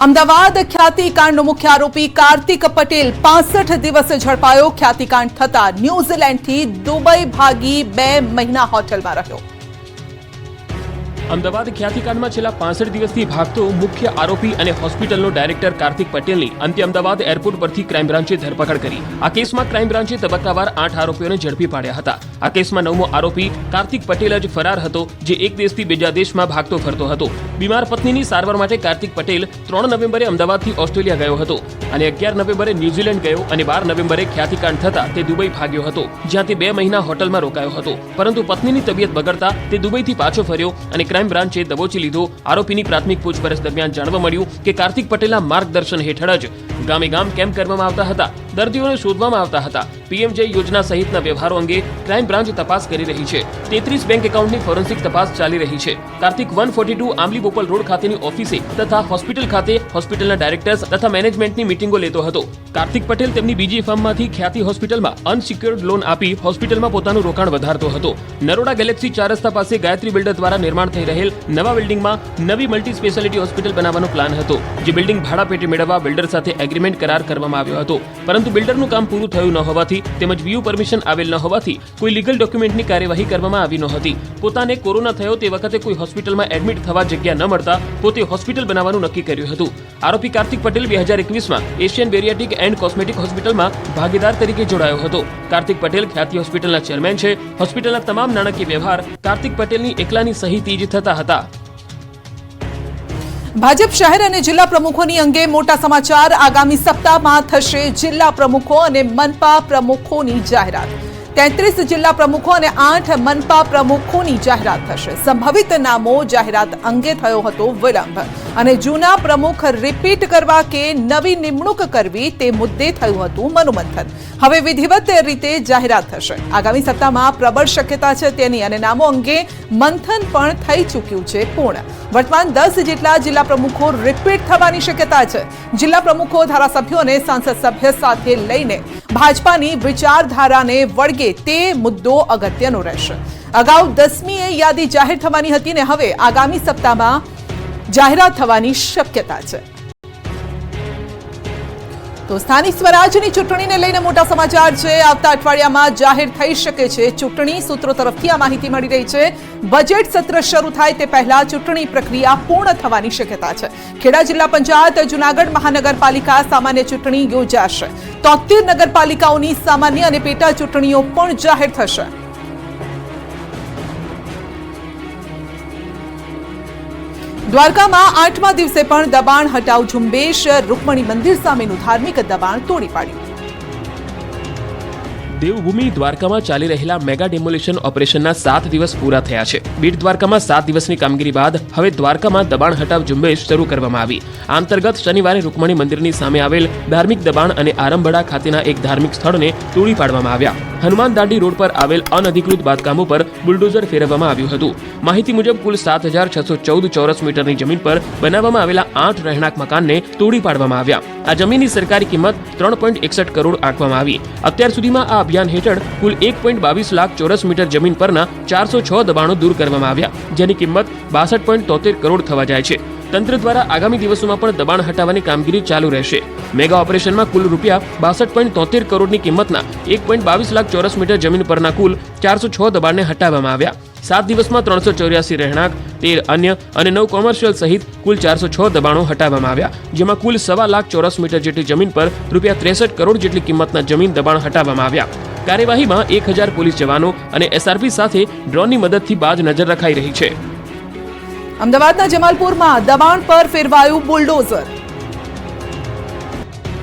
અમદાવાદ ખ્યાતિકાંડનો મુખ્ય આરોપી કાર્તિક પટેલ 65 દિવસે ઝડપાયો। ખ્યાતિકાંડ થતા ન્યૂઝીલેન્ડથી દુબઈ ભાગી 2 મહિના હોટેલમાં રહ્યો। અમદાવાદ ખ્યાતિકાંડમાં છેલ્લા 65 દિવસથી ભાગતો મુખ્ય આરોપી અને હોસ્પિટલનો ડાયરેક્ટર કાર્તિક પટેલની અંતે અમદાવાદ એરપોર્ટ પરથી ક્રાઇમ બ્રાન્ચે ધરપકડ કરી। આ કેસમાં ક્રાઇમ બ્રાન્ચે તબક્કાવાર 8 આરોપીઓને ઝડપી પાડ્યા હતા। આ કેસમાં 9મો આરોપી કાર્તિક પટેલ જ ફરાર હતો, જે એક દેશથી બીજા દેશમાં ભાગતો ફરતો હતો। બીમાર પત્નીની સારવાર માટે કાર્તિક પટેલ 3 નવેમ્બરે અમદાવાદથી ઓસ્ટ્રેલિયા ગયો હતો અને 11 નવેમ્બરે ન્યૂઝીલેન્ડ ગયો અને 12 નવેમ્બરે ખ્યાતિકાંડ થતા તે દુબઈ ભાગ્યો હતો, જ્યાં તે 2 મહિના હોટલમાં રોકાયો હતો। પરંતુ પત્નીની તબિયત બગડતા તે દુબઈથી પાછો ફર્યો અને ક્રાઇમ બ્રાન્ચે દબોચી લીધો। આરોપીની પ્રાથમિક પૂછપરછ દરમિયાન જાણવા મળ્યું કે કાર્તિક પટેલના માર્ગદર્શન હેઠળ જ ગામે ગામ કેમ્પ કરવામાં આવતા હતા, દર્દીઓને શોધવામાં આવતા હતા। પીએમજે યોજના સહિતના વ્યવહારો અંગે ક્રાઇમ બ્રાન્ચ તપાસ કરી રહી છે। 33 બેંક એકાઉન્ટની ફોરેન્સિક તપાસ ચાલી રહી છે। કાર્તિક 142 આંબલી બોપલ રોડ ખાતેની ઓફિસે તથા હોસ્પિટલ ખાતે હોસ્પિટલના ડાયરેક્ટર્સ તથા મેનેજમેન્ટની મીટિંગો લેતો હતો। કાર્તિક પટેલ તેમની બીજી ફર્મમાંથી ખ્યાતિ હોસ્પિટલમાં અનસિક્યોર્ડ લોન આપી હોસ્પિટલમાં પોતાનું રોકાણ વધારતો હતો। નરોડા ગેલેક્સી 4 રસ્તા પાસે ગાયત્રી બિલ્ડર દ્વારા નિર્માણ થઈ રહેલ નવા બિલ્ડિંગમાં નવી મલ્ટી સ્પેશિયાલિટી હોસ્પિટલ બનાવવાનો પ્લાન હતો, જે બિલ્ડિંગ ભાડા પેટે મેળવવા બિલ્ડર સાથે એગ્રીમેન્ટ કરાર કરવામાં આવ્યો હતો। પરંતુ બિલ્ડરનું કામ પૂરું થયું ન હોવાથી તેમજ વીયુ પરમિશન આવેલ ન હોવાથી કોઈ લીગલ ડોક્યુમેન્ટની કાર્યવાહી કરવામાં આવી નહોતી। પોતાને કોરોના થયો તે વખતે કોઈ હોસ્પિટલમાં એડમિટ થવા જગ્યા ન મળતા પોતે હોસ્પિટલ બનાવવાનું નક્કી કર્યું હતું। આરોપી કાર્તિક પટેલ 2021માં એશિયન બેરિયાટિક એન્ડ કોસ્મેટિક હોસ્પિટલમાં ભાગીદાર તરીકે જોડાયો હતો। કાર્તિક પટેલ ખ્યાતિ હોસ્પિટલના ચેરમેન છે। હોસ્પિટલના તમામ નાણાકીય વ્યવહાર કાર્તિક પટેલની એકલાની સહીથી જ થતા હતા। ભાજપ શહેર અને જિલ્લા પ્રમુખોની અંગે મોટા સમાચાર। આગામી સપ્તાહમાં થશે જિલ્લા પ્રમુખો અને મનપા પ્રમુખોની જાહેરાત। 33 જિલ્લા પ્રમુખો અને 8 મનપા પ્રમુખોની જાહેરાત થશે। સંભવિત નામો જાહેરાત અંગે થયો હતો વિલંબ અને જૂના પ્રમુખ રિપીટ કરવા કે નવી નિમણૂક કરવી તે મુદ્દે થયું હતું મનોમંથન। હવે વિધિવત રીતે જાહેરાત થશે। આગામી સપ્તાહમાં પ્રબળ શક્યતા છે તેની અને નામો અંગે મંથન પણ થઈ ચૂક્યું છે પૂર્ણ। વર્તમાન 10 જેટલા જિલ્લા પ્રમુખો રિપીટ થવાની શક્યતા છે। જિલ્લા પ્રમુખો ધારાસભ્યો અને સાંસદ સભ્ય સાથે લઈને ભાજપાની વિચારધારાને વળગે તે મુદ્દો અગત્યનો રહેશે। અગાઉ 10મીએ યાદી જાહેર થવાની હતી ને હવે આગામી સપ્તાહમાં જાહેરાત થવાની શક્યતા છે। તો સ્થાનિક સ્વરાજની ચૂંટણીને લઈને મોટા સમાચાર છે। આવતા અઠવાડિયામાં જાહેર થઈ શકે છે ચૂંટણી। સૂત્રો તરફથી આ માહિતી મળી રહી છે। બજેટ સત્ર શરૂ થાય તે પહેલા ચૂંટણી પ્રક્રિયા પૂર્ણ થવાની શક્યતા છે। ખેડા જિલ્લા પંચાયત, જૂનાગઢ મહાનગરપાલિકા સામાન્ય ચૂંટણી યોજાશે। 73 નગરપાલિકાઓની સામાન્ય અને પેટા ચૂંટણીઓ પણ જાહેર થશે। દ્વારકામાં 8મા દિવસે પણ દબાણ હટાવ ઝુંબેશ। રૂકમણી મંદિર સામેનું ધાર્મિક દબાણ તોડી પાડ્યું। દેવભૂમિ દ્વારકામાં ચાલી રહેલા મેગા ડેમોલિશન ઓપરેશનના 7 દિવસ પૂરા થયા છે। બેટ દ્વારકામાં 7 દિવસની કામગીરી બાદ હવે દ્વારકામાં દબાણ હટાવ ઝુંબેશ શરૂ કરવામાં આવી। આ અંતર્ગત શનિવારે રૂકમણી મંદિરની સામે આવેલ ધાર્મિક દબાણ અને આરંભડા ખાતેના એક ધાર્મિક સ્થળને તોડી પાડવામાં આવ્યા। હનુમાન દાંડી રોડ પર આવેલ અનધિકૃત બાંધકામો પર બુલડોઝર ફેરવવામાં આવ્યું હતું। માહિતી મુજબ કુલ 7614 ચોરસ મીટરની જમીન પર બનાવવામાં આવેલા 8 રહેણાંક મકાનને તોડી પાડવામાં આવ્યા। આ જમીનની સરકારી કિંમત 3.61 કરોડ આંકવામાં આવી। અત્યાર સુધીમાં આ અભિયાન હેઠળ કુલ 1.22 લાખ ચોરસ મીટર જમીન પરના 406 દબાણો દૂર કરવામાં આવ્યા, જેની કિંમત 62.73 કરોડ થવા જાય છે। તંત્ર દ્વારા આગામી દિવસોમાં પણ દબાણ હટાવવાની કામગીરી ચાલુ રહેશે। મેગા ઓપરેશનમાં કુલ રૂપિયા 62.73 કરોડની કિંમતના 1.22 લાખ ચોરસ મીટર જમીન પરના કુલ 406 દબાણને હટાવવામાં આવ્યા। 7 દિવસમાં 384 રહેણાંક, 13 અન્ય અને 9 કોમર્શિયલ સહિત કુલ 406 દબાણો હટાવવામાં આવ્યા, જેમાં કુલ 1.25 લાખ ચોરસ મીટર જેટલી જમીન પર રૂપિયા 63 કરોડ જેટલી કિંમતના જમીન દબાણ હટાવવામાં આવ્યા। કાર્યવાહીમાં 1000 પોલીસ જવાનો અને એસઆરપી સાથે ડ્રોનની મદદથી બાજ નજર રખાઈ રહી છે। અમદાવાદના જમાલપુરમાં દબાણ પર ફેરવાયું બુલડોઝર।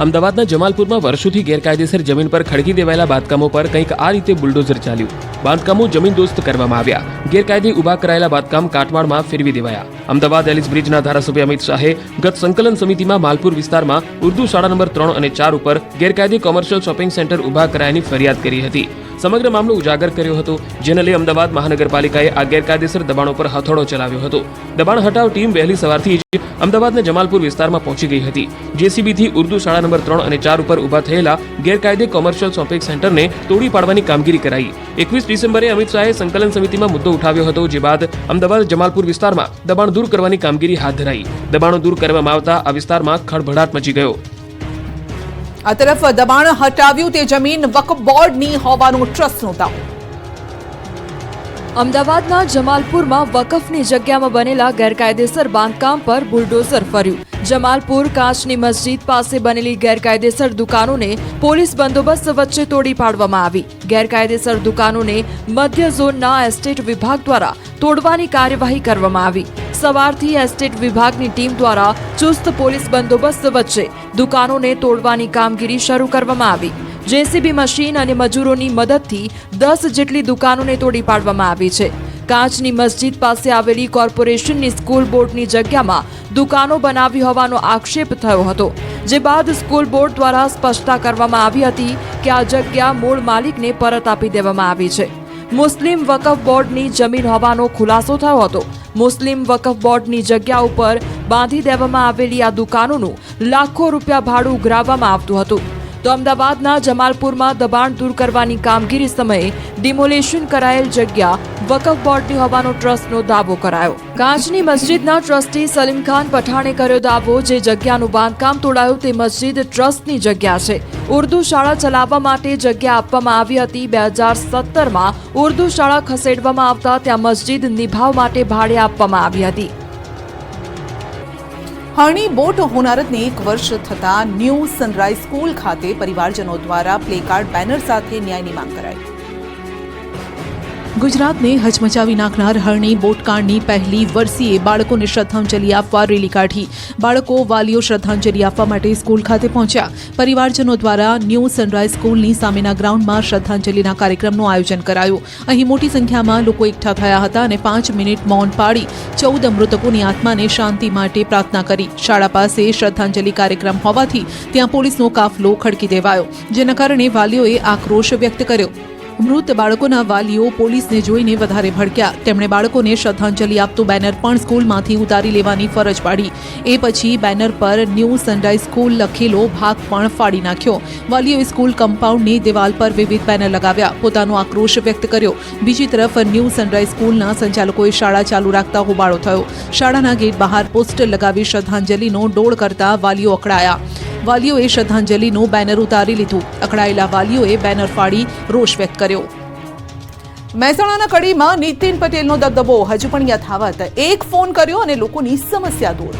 અમદાવાદના જમાલપુરમાં વર્ષોથી ગેરકાયદેસર જમીન પર ખડકી દેવાયેલા બાંધકામો પર કંઈક આ રીતે બુલડોઝર ચાલ્યું। બાંધકામો જમીનદોસ્ત કરવામાં આવ્યા। ગેરકાયદે ઉભા કરાયેલા બાંધકામ કાટમાળમાં ફેરવી દેવાયા। અમદાવાદ એલિસ બ્રિજના ધારાસભ્ય અમિત શાહે ગત સંકલન સમિતિમાં માલપુર વિસ્તારમાં ઉર્દુ શાળા નંબર 3 અને 4 ઉપર ગેરકાયદે કોમર્શિયલ શોપિંગ સેન્ટર ઉભા કરાયાની ફરિયાદ કરી હતી। સમગ્ર મામલો ઉજાગર કર્યો હતો, જેને લઈ અમદાવાદ મહાનગરપાલિકાએ આ ગેરકાયદેસર દબાણો પર હથોડો ચલાવ્યો હતો। દબાણ હટાવ ટીમ વહેલી સવારથી જ અમદાવાદના જમાલપુર વિસ્તારમાં પહોંચી ગઈ હતી। જેસીબીથી ઉર્દુ શાળા નંબર 3 અને 4 ઉપર ઊભા થયેલા ગેરકાયદે કોમર્શિયલ શોપિંગ સેન્ટરને તોડી પાડવાની કામગીરી કરાઈ. 21 ડિસેમ્બરે અમિત શાહે સંકલન સમિતિમાં મુદ્દો ઉઠાવ્યો હતો, જે બાદ અમદાવાદ જમાલપુર વિસ્તારમાં દબાણ દૂર કરવાની કામગીરી હાથ ધરાઈ. દબાણો દૂર કરવામાં આવતા આ વિસ્તારમાં ખળભળાટ મચી ગયો. આ તરફ દબાણ હટાવ્યું તે જમીન વક્ફ બોર્ડની હોવાનો ટ્રસ્ટનો દાવો. અમદાવાદના જમાલપુરમાં વકફની જગ્યામાં બનેલા ગેરકાયદેસર બાંધકામ પર બુલડોઝર ફર્યું. જમાલપુર કાચની મસ્જિદ પાસે બનેલી ગેરકાયદેસર દુકાનોને પોલીસ બંદોબસ્ત વચ્ચે તોડી પાડવામાં આવી. ગેરકાયદેસર દુકાનોને મધ્ય ઝોનના એસ્ટેટ વિભાગ દ્વારા તોડવાની કાર્યવાહી કરવામાં આવી. સવારથી એસ્ટેટ વિભાગની ટીમ દ્વારા ચુસ્ત પોલીસ બંદોબસ્ત વચ્ચે દુકાનોને તોડવાની કામગીરી શરૂ કરવામાં આવી. જેસીબી મશીન અને મજૂરોની મદદથી 10 જેટલી દુકાનોને તોડી પાડવામાં આવી છે. કાચની મસ્જિદ પાસે આવેલી કોર્પોરેશનની સ્કૂલ બોર્ડની જગ્યામાં દુકાનો બનાવી હોવાનો આક્ષેપ થયો હતો, જે બાદ સ્કૂલ બોર્ડ દ્વારા સ્પષ્ટતા કરવામાં આવી હતી કે આ જગ્યા મૂળ માલિકને પરત આપી દેવામાં આવી છે. મુસ્લિમ વકફ બોર્ડની જમીન હોવાનો ખુલાસો થયો હતો. મુસ્લિમ વકફ બોર્ડની જગ્યા ઉપર બાંધી દેવામાં આવેલી આ દુકાનોનું લાખો રૂપિયા ભાડું ઉઘરાવવામાં આવતું હતું. તો અમદાવાદના જમાલપુરમાં દબાણ દૂર કરવાની કામગીરી સમયે ડિમોલેશન કરાયેલ જગ્યા વકફ બોર્ડની હોવાનો ટ્રસ્ટનો દાવો કરાયો. કાચની મસ્જિદના ટ્રસ્ટી સલીમ ખાન પઠાણે કર્યો દાવો, જે જગ્યાનું બાંધકામ તોડાયું તે મસ્જિદ ટ્રસ્ટની જગ્યા છે. ઉર્દુ શાળા ચલાવવા માટે જગ્યા આપવામાં આવી હતી. 2017માં ઉર્દુ શાળા ખસેડવામાં આવતા ત્યાં મસ્જિદ નિભાવ માટે ભાડે આપવામાં આવી હતી. હરણી બોટ હોનારતને 1 વર્ષ થતા ન્યૂ સનરાઈઝ સ્કૂલ ખાતે પરિવારજનો દ્વારા પ્લેકાર્ડ બેનર સાથે ન્યાયની માંગ કરાઈ. ગુજરાતને હચમચાવી નાખનાર હરણી બોટકાંડની પહેલી વર્ષીએ બાળકોને શ્રદ્ધાંજલિ આપવા રેલી કાઢી. બાળકો વાલીઓ શ્રદ્ધાંજલિ આપવા માટે સ્કૂલ ખાતે પહોંચ્યા. પરિવારજનો દ્વારા ન્યૂ સનરાઈઝ સ્કૂલની સામેના ગ્રાઉન્ડમાં શ્રદ્ધાંજલિના કાર્યક્રમનું આયોજન કરાયું. અહીં મોટી સંખ્યામાં લોકો એકઠા થયા હતા અને 5 મિનિટ મૌન પાડી 14 મૃતકોની આત્માને શાંતિ માટે પ્રાર્થના કરી. શાળા પાસે શ્રદ્ધાંજલિ કાર્યક્રમ હોવાથી ત્યાં પોલીસનો કાફલો ખડકી દેવાયો, જેના કારણે વાલીઓએ આક્રોશ વ્યક્ત કર્યો. મૃત બાળકોના વાલીઓ પોલીસને જોઈને વધારે ભડક્યા. તેમણે બાળકોને શ્રદ્ધાંજલિ આપતું બેનર પણ સ્કૂલમાંથી ઉતારી લેવાની ફરજ પાડી. એ પછી બેનર પર ન્યૂ સનરાઈઝ સ્કૂલ લખેલો ભાગ પણ ફાડી નાખ્યો. વાલીઓએ સ્કૂલ કમ્પાઉન્ડની દિવાલ પર વિવિધ બેનર લગાવ્યા, પોતાનો આક્રોશ વ્યક્ત કર્યો. બીજી તરફ ન્યૂ સનરાઈઝ સ્કૂલના સંચાલકોએ શાળા ચાલુ રાખતા હોબાળો થયો. શાળાના ગેટ બહાર પોસ્ટર લગાવી શ્રદ્ધાંજલિનો ડોળ કરતા વાલીઓ અકળાયા. વાલીઓએ શ્રદ્ધાંજલિનું બેનર ઉતારી લીધું. અકળાયેલા વાલીઓએ બેનર ફાડી રોષ વ્યક્ત કર્યો. મહેસાણાના કડીમાં નીતિન પટેલનો દબદબો હજુ પણ યથાવત. એક ફોન કર્યો અને લોકોની સમસ્યા દૂર.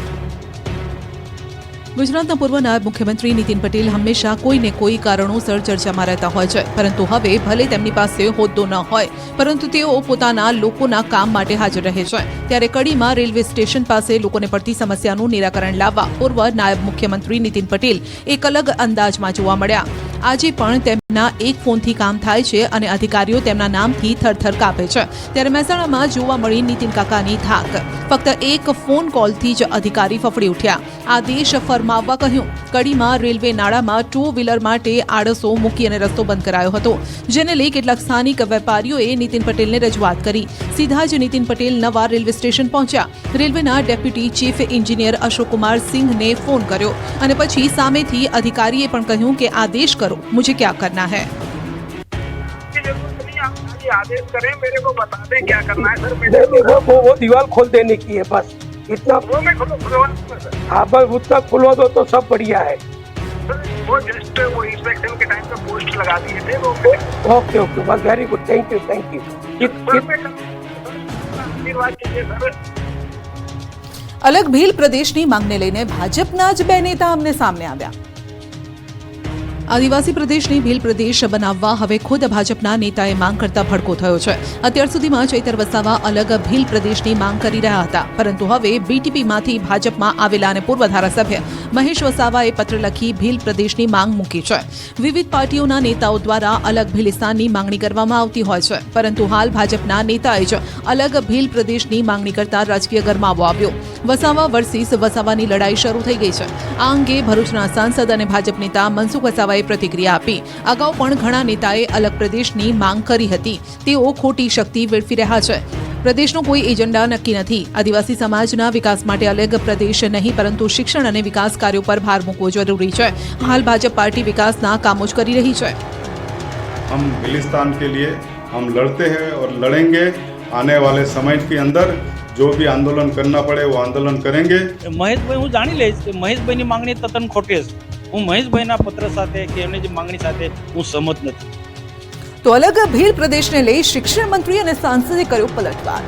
ગુજરાતના પૂર્વ નાયબ મુખ્યમંત્રી નીતિન પટેલ હંમેશા કોઈને કોઈ કારણોસર ચર્ચામાં રહેતા હોય છે, પરંતુ હવે ભલે તેમની પાસે હોદ્દો ન હોય, પરંતુ તેઓ પોતાના લોકોના કામ માટે હાજર રહે છે. ત્યારે કડીમાં રેલવે સ્ટેશન પાસે લોકોને પડતી સમસ્યાનું નિરાકરણ લાવવા પૂર્વ નાયબ મુખ્યમંત્રી નીતિન પટેલ એક અલગ અંદાજમાં જોવા મળ્યા. આજે પણ તેમના એક ફોનથી કામ થાય છે અને અધિકારીઓ તેમના નામથી થરથર કાપે છે. ત્યારે મહેસાણામાં જોવા મળી નીતિન કાકાની થાક. ફક્ત એક ફોન કોલથી જ અધિકારી ફફડી ઉઠ્યા. આદેશ ફરમાવવા કહ્યું. કડીમાં રેલવે નાળામાં 2 વ્હીલર માટે આડસો મૂકી અને રસ્તો બંધ કરાયો હતો, જેને લઈ કેટલાક સ્થાનિક વેપારીઓએ નીતિન પટેલને રજૂઆત કરી. સીધા જ નીતિન પટેલ નવા રેલવે સ્ટેશન પહોંચ્યા. રેલવેના ડેપ્યુટી ચીફ એન્જિનિયર અશોકકુમાર સિંહને ફોન કર્યો અને પછી સામેથી અધિકારીએ પણ કહ્યું કે આદેશ કરો, मुझे क्या करना है. आदेश करें, मेरे को बता दें क्या करना है सर. वो दीवार खोल देने की है, बस इतना. वो मैं खुलवा हाँ, बस उतना खुलवा दो तो सब बढ़िया है. वो जस्ट वो इंस्पेक्शन के टाइम पे पोस्ट लगा दिए थे वो. ओके ओके, बस very good, thank you thank you. અલગ ભીલ પ્રદેશની માંગને લઈને ભાજપના જ 2 નેતા અમને સામે આવ્યા. આદિવાસી પ્રદેશને ભીલ પ્રદેશ બનાવવા હવે ખુદ ભાજપના નેતાએ માંગ કરતા ભડકો થયો છે. અત્યાર સુધીમાં ચૈતર વસાવા અલગ ભીલ પ્રદેશની માંગ કરી રહ્યા હતા, પરંતુ હવે બીટીપીમાંથી ભાજપમાં આવેલા અને પૂર્વ ધારાસભ્ય મહેશ વસાવાએ પત્ર લખી ભીલ પ્રદેશની માંગ મૂકી છે. વિવિધ પાર્ટીઓના નેતાઓ દ્વારા અલગ ભીલિસ્તાનની માંગણી કરવામાં આવતી હોય છે, પરંતુ હાલ ભાજપના નેતાએ જ અલગ ભીલ પ્રદેશની માંગણી કરતા રાજકીય ગરમાવો આવ્યો. વસાવા વર્સિસ વસાવાની લડાઈ શરૂ થઈ ગઈ છે. આ અંગે ભરૂચના સાંસદ અને ભાજપ નેતા મનસુખ વસાવાએ પ્રતિક્રિયા આપી. અગાઉ પણ ઘણા નેતાએ અલગ પ્રદેશની માંગ કરી હતી. તેઓ ખોટી શક્તિ વેડફી રહ્યા છે. પ્રદેશનો કોઈ એજન્ડા નક્કી નથી. આદિવાસી સમાજના વિકાસ માટે અલગ પ્રદેશ નહીં, પરંતુ શિક્ષણ અને વિકાસ કાર્યો પર ભાર મૂકવો જરૂરી છે. હાલ ભાજપ પાર્ટી વિકાસના કામો જ કરી રહી છે. हम खलिस्तान के लिए हम लड़ते हैं और लड़ेंगे. आने वाले समय के अंदर जो भी आंदोलन करना पड़े वो आंदोलन करेंगे. મહેશભાઈ હું જાણી લઈશ કે મહેશભાઈની માંગણી તદ્દન ખોટી છે. હું મહેશભાઈના પત્ર સાથે કે એમની જે માંગણી સાથે હું સહમત નથી. તો અલગ ભીલ પ્રદેશને લઈ શિક્ષણ મંત્રી અને સાંસદે કર્યો પલટવાર.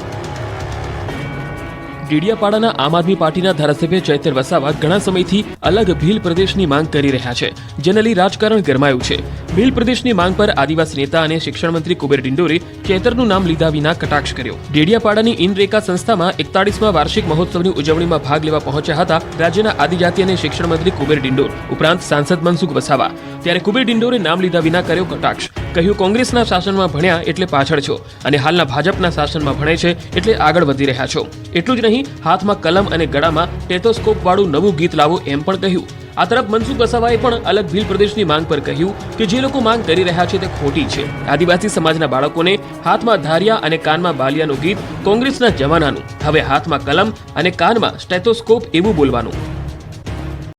ડેડિયાપાડાના આમ આદમી પાર્ટીના ધારાસભ્ય ચૈતર વસાવા ઘણા સમયથી અલગ ભીલ પ્રદેશની માંગ કરી રહ્યા છે, જેને લઈ રાજકારણ ગરમાયું છે. ભીલ પ્રદેશની માંગ પર આદિવાસી નેતા અને શિક્ષણ મંત્રી કુબેર ડિંડોરે ચૈતરનું નામ લીધા વિના કટાક્ષ કર્યો. ડેડિયાપાડાની ઇનરેકા સંસ્થામાં 41મા વાર્ષિક મહોત્સવની ઉજવણીમાં ભાગ લેવા પહોંચ્યા હતા રાજ્યના આદિજાતિ અને શિક્ષણ મંત્રી કુબેર ડિંડોર ઉપરાંત સાંસદ મનસુખ વસાવા. ત્યારે કુબેર ડિંડોરે નામ લીધા વિના કર્યો કટાક્ષ. કહ્યું, કોંગ્રેસના શાસનમાં ભણ્યા એટલે પાછળ છો અને હાલના ભાજપના શાસનમાં ભણે છે એટલે આગળ વધી રહ્યા છો. એટલું જ નહીં, હાથમાં કલમ અને ગળામાં ટેથોસ્કોપ વાળું નવું ગીત લાવો એમ પણ કહ્યું. આ તરફ મનસુખ વસાવાએ પણ અલગ ભીલ પ્રદેશની માંગ પર કહ્યું કે જે લોકો માંગ કરી રહ્યા છે તે ખોટી છે. આદિવાસી સમાજના બાળકોને હાથમાં ધારિયા અને કાનમાં બાલિયાનું ગીત કોંગ્રેસના જમાનાનું, હવે હાથમાં કલમ અને કાનમાં સ્ટેથોસ્કોપ એવું બોલવાનું.